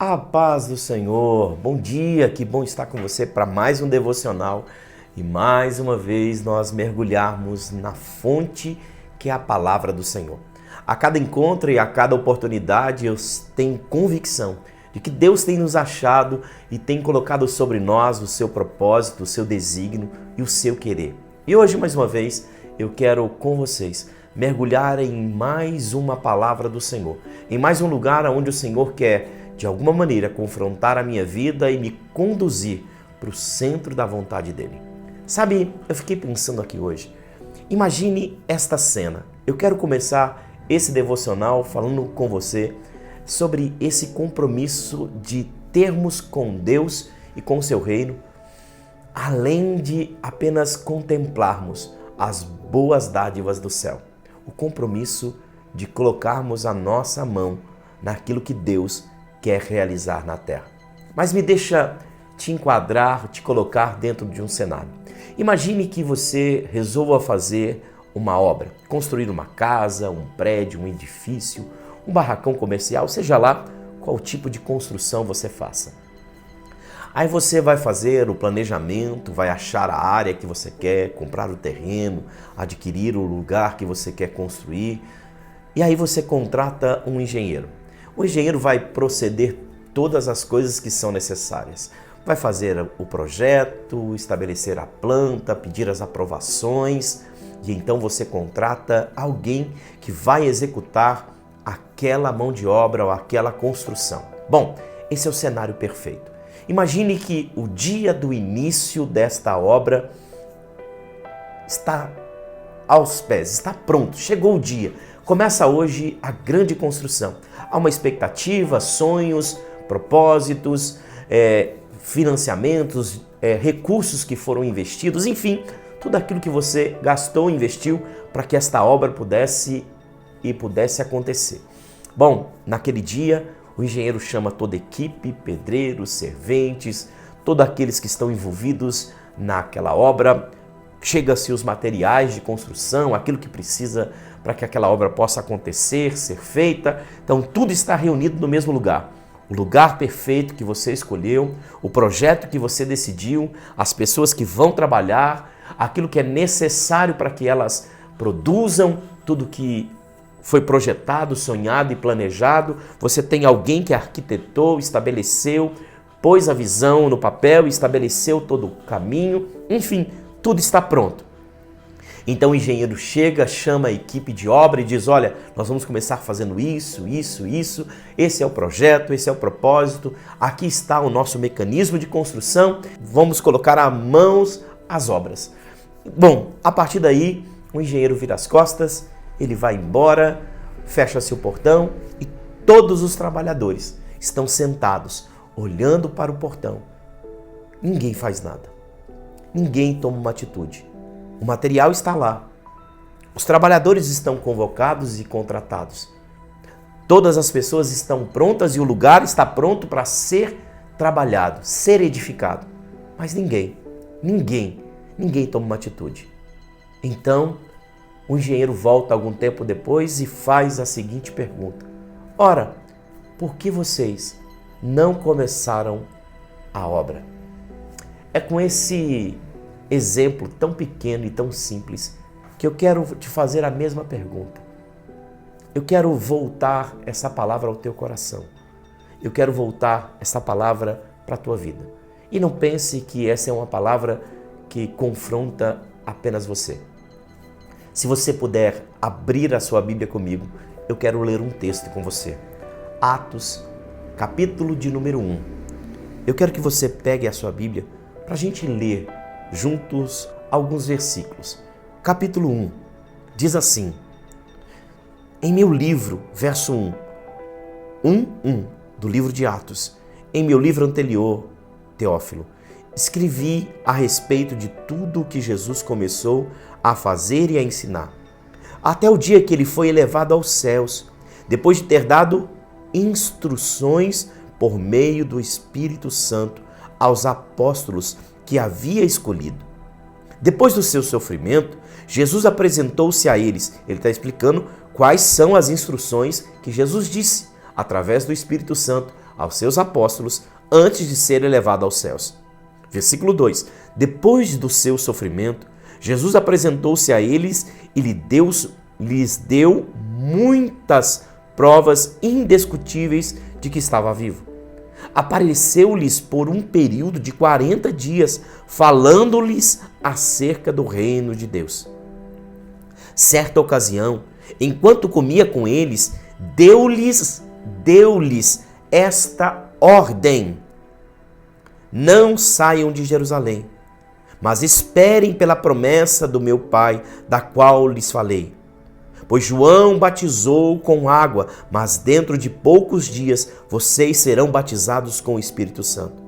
A paz do Senhor, bom dia, que bom estar com você para mais um devocional e mais uma vez nós mergulharmos na fonte que é a palavra do Senhor. A cada encontro e a cada oportunidade eu tenho convicção de que Deus tem nos achado e tem colocado sobre nós o seu propósito, o seu desígnio e o seu querer. E hoje, mais uma vez, eu quero com vocês mergulhar em mais uma palavra do Senhor, em mais um lugar onde o Senhor quer, de alguma maneira, confrontar a minha vida e me conduzir para o centro da vontade dEle. Sabe, eu fiquei pensando aqui hoje, imagine esta cena. Eu quero começar esse devocional falando com você sobre esse compromisso de termos com Deus e com o seu reino, além de apenas contemplarmos as boas dádivas do céu. O compromisso de colocarmos a nossa mão naquilo que Deus quer realizar na terra. Mas me deixa te enquadrar, te colocar dentro de um cenário. Imagine que você resolva fazer uma obra, construir uma casa, um prédio, um edifício, um barracão comercial, seja lá qual tipo de construção você faça. Aí você vai fazer o planejamento, vai achar a área que você quer, comprar o terreno, adquirir o lugar que você quer construir. E aí você contrata um engenheiro. O engenheiro vai proceder todas as coisas que são necessárias. Vai fazer o projeto, estabelecer a planta, pedir as aprovações. E então você contrata alguém que vai executar aquela mão de obra ou aquela construção. Bom, esse é o cenário perfeito. Imagine que o dia do início desta obra está aos pés, está pronto, chegou o dia. Começa hoje a grande construção. Há uma expectativa, sonhos, propósitos, financiamentos, recursos que foram investidos, enfim, tudo aquilo que você gastou, investiu para que esta obra pudesse acontecer. Bom, naquele dia, o engenheiro chama toda a equipe, pedreiros, serventes, todos aqueles que estão envolvidos naquela obra. Chega-se os materiais de construção, aquilo que precisa para que aquela obra possa acontecer, ser feita. Então tudo está reunido no mesmo lugar. O lugar perfeito que você escolheu, o projeto que você decidiu, as pessoas que vão trabalhar, aquilo que é necessário para que elas produzam tudo que foi projetado, sonhado e planejado. Você tem alguém que arquitetou, estabeleceu, pôs a visão no papel, estabeleceu todo o caminho, enfim, tudo está pronto. Então o engenheiro chega, chama a equipe de obra e diz: olha, nós vamos começar fazendo isso, esse é o projeto, esse é o propósito, aqui está o nosso mecanismo de construção, vamos colocar a mãos às obras. Bom, a partir daí, o engenheiro vira as costas, ele vai embora, fecha-se o portão e todos os trabalhadores estão sentados, olhando para o portão. Ninguém faz nada. Ninguém toma uma atitude. O material está lá. Os trabalhadores estão convocados e contratados. Todas as pessoas estão prontas e o lugar está pronto para ser trabalhado, ser edificado. Mas ninguém toma uma atitude. Então, o engenheiro volta algum tempo depois e faz a seguinte pergunta: ora, por que vocês não começaram a obra? É com esse exemplo tão pequeno e tão simples que eu quero te fazer a mesma pergunta. Eu quero voltar essa palavra ao teu coração. Eu quero voltar essa palavra para a tua vida. E não pense que essa é uma palavra que confronta apenas você. Se você puder abrir a sua Bíblia comigo, eu quero ler um texto com você. Atos, capítulo de número 1. Eu quero que você pegue a sua Bíblia para a gente ler juntos alguns versículos. Capítulo 1 diz assim: em meu livro, verso 1 do livro de Atos, em meu livro anterior, Teófilo, escrevi a respeito de tudo o que Jesus começou a fazer e a ensinar, até o dia que ele foi elevado aos céus, depois de ter dado instruções por meio do Espírito Santo aos apóstolos que havia escolhido. Depois do seu sofrimento, Jesus apresentou-se a eles. Ele está explicando quais são as instruções que Jesus disse, através do Espírito Santo, aos seus apóstolos antes de ser elevado aos céus. Versículo 2. Depois do seu sofrimento, Jesus apresentou-se a eles e lhes deu muitas provas indiscutíveis de que estava vivo. Apareceu-lhes por um período de 40 dias, falando-lhes acerca do reino de Deus. Certa ocasião, enquanto comia com eles, deu-lhes esta ordem: não saiam de Jerusalém, mas esperem pela promessa do meu Pai, da qual lhes falei. Pois João batizou com água, mas dentro de poucos dias vocês serão batizados com o Espírito Santo.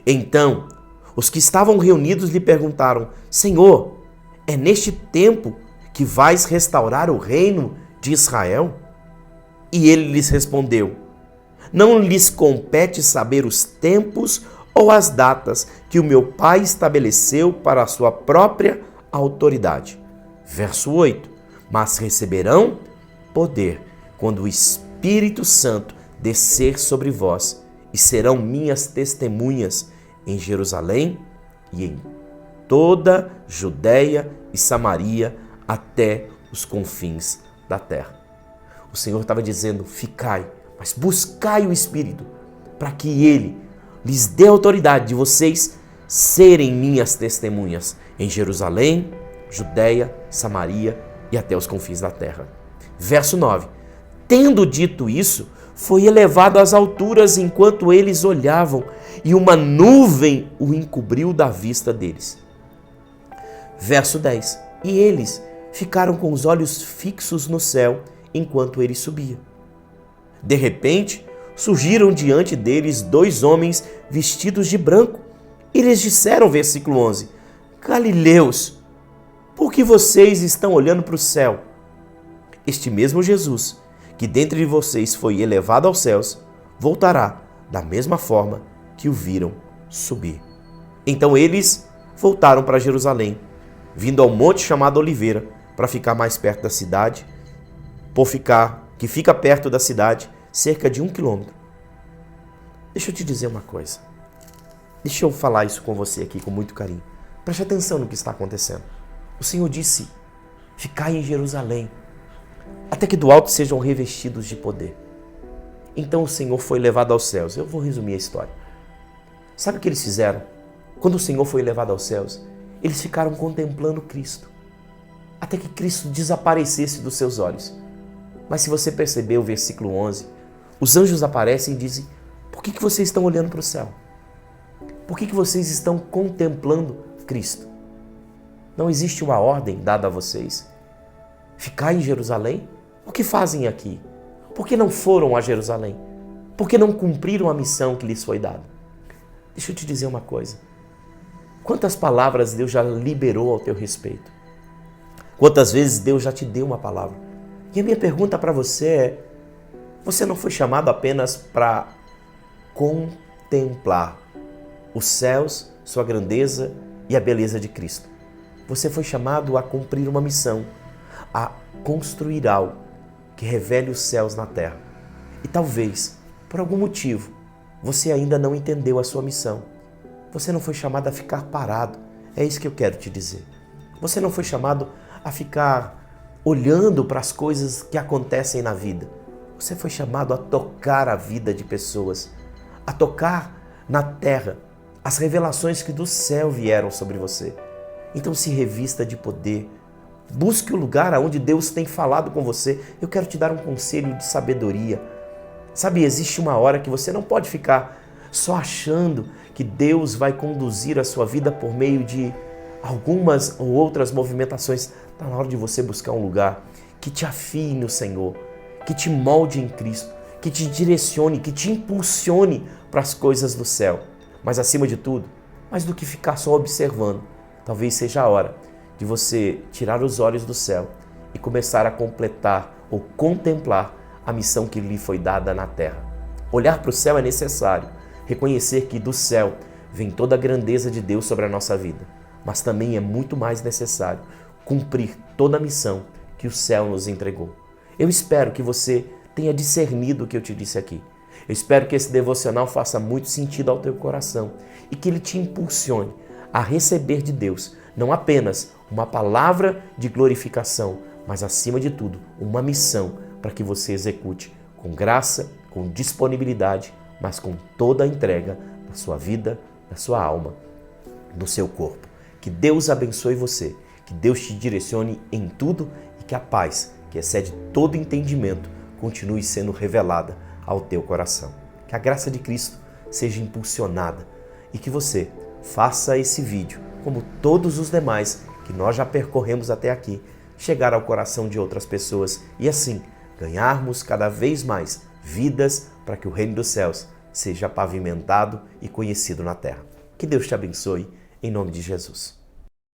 Então, os que estavam reunidos lhe perguntaram: Senhor, é neste tempo que vais restaurar o reino de Israel? E ele lhes respondeu: não lhes compete saber os tempos ou as datas que o meu Pai estabeleceu para a sua própria autoridade. Verso 8. Mas receberão poder quando o Espírito Santo descer sobre vós, e serão minhas testemunhas em Jerusalém e em toda Judeia e Samaria, até os confins da terra. O Senhor estava dizendo: ficai, mas buscai o Espírito, para que Ele lhes dê autoridade de vocês serem minhas testemunhas em Jerusalém, Judeia, Samaria e até os confins da terra. Verso 9. Tendo dito isso, foi elevado às alturas enquanto eles olhavam, e uma nuvem o encobriu da vista deles. Verso 10. E eles ficaram com os olhos fixos no céu enquanto ele subia. De repente, surgiram diante deles 2 homens vestidos de branco, e lhes disseram, versículo 11, Galileus, por que vocês estão olhando para o céu? Este mesmo Jesus, que dentre vocês foi elevado aos céus, voltará da mesma forma que o viram subir. Então eles voltaram para Jerusalém, vindo ao monte chamado Oliveira, para ficar mais perto da cidade, que fica perto da cidade, cerca de 1 quilômetro. Deixa eu te dizer uma coisa. Deixa eu falar isso com você aqui com muito carinho. Preste atenção no que está acontecendo. O Senhor disse: ficai em Jerusalém, até que do alto sejam revestidos de poder. Então o Senhor foi levado aos céus. Eu vou resumir a história. Sabe o que eles fizeram? Quando o Senhor foi levado aos céus, eles ficaram contemplando Cristo, até que Cristo desaparecesse dos seus olhos. Mas se você perceber o versículo 11, os anjos aparecem e dizem: por que vocês estão olhando para o céu? Por que vocês estão contemplando Cristo? Não existe uma ordem dada a vocês. Ficar em Jerusalém? O que fazem aqui? Por que não foram a Jerusalém? Por que não cumpriram a missão que lhes foi dada? Deixa eu te dizer uma coisa. Quantas palavras Deus já liberou ao teu respeito? Quantas vezes Deus já te deu uma palavra? E a minha pergunta para você é: você não foi chamado apenas para contemplar os céus, sua grandeza e a beleza de Cristo. Você foi chamado a cumprir uma missão, a construir algo que revele os céus na terra. E talvez, por algum motivo, você ainda não entendeu a sua missão. Você não foi chamado a ficar parado. É isso que eu quero te dizer. Você não foi chamado a ficar olhando para as coisas que acontecem na vida. Você foi chamado a tocar a vida de pessoas, a tocar na terra as revelações que do céu vieram sobre você. Então se revista de poder. Busque o lugar onde Deus tem falado com você. Eu quero te dar um conselho de sabedoria. Sabe, existe uma hora que você não pode ficar só achando que Deus vai conduzir a sua vida por meio de algumas ou outras movimentações. Está na hora de você buscar um lugar que te afie no Senhor, que te molde em Cristo, que te direcione, que te impulsione para as coisas do céu. Mas acima de tudo, mais do que ficar só observando, talvez seja a hora de você tirar os olhos do céu e começar a completar ou contemplar a missão que lhe foi dada na terra. Olhar para o céu é necessário, reconhecer que do céu vem toda a grandeza de Deus sobre a nossa vida, mas também é muito mais necessário cumprir toda a missão que o céu nos entregou. Eu espero que você tenha discernido o que eu te disse aqui. Eu espero que esse devocional faça muito sentido ao teu coração e que ele te impulsione a receber de Deus não apenas uma palavra de glorificação, mas acima de tudo, uma missão para que você execute com graça, com disponibilidade, mas com toda a entrega da sua vida, da sua alma, do seu corpo. Que Deus abençoe você, que Deus te direcione em tudo e que a paz, que excede todo entendimento, continue sendo revelada ao teu coração. Que a graça de Cristo seja impulsionada e que você faça esse vídeo, como todos os demais que nós já percorremos até aqui, chegar ao coração de outras pessoas e assim ganharmos cada vez mais vidas para que o reino dos céus seja pavimentado e conhecido na terra. Que Deus te abençoe, em nome de Jesus.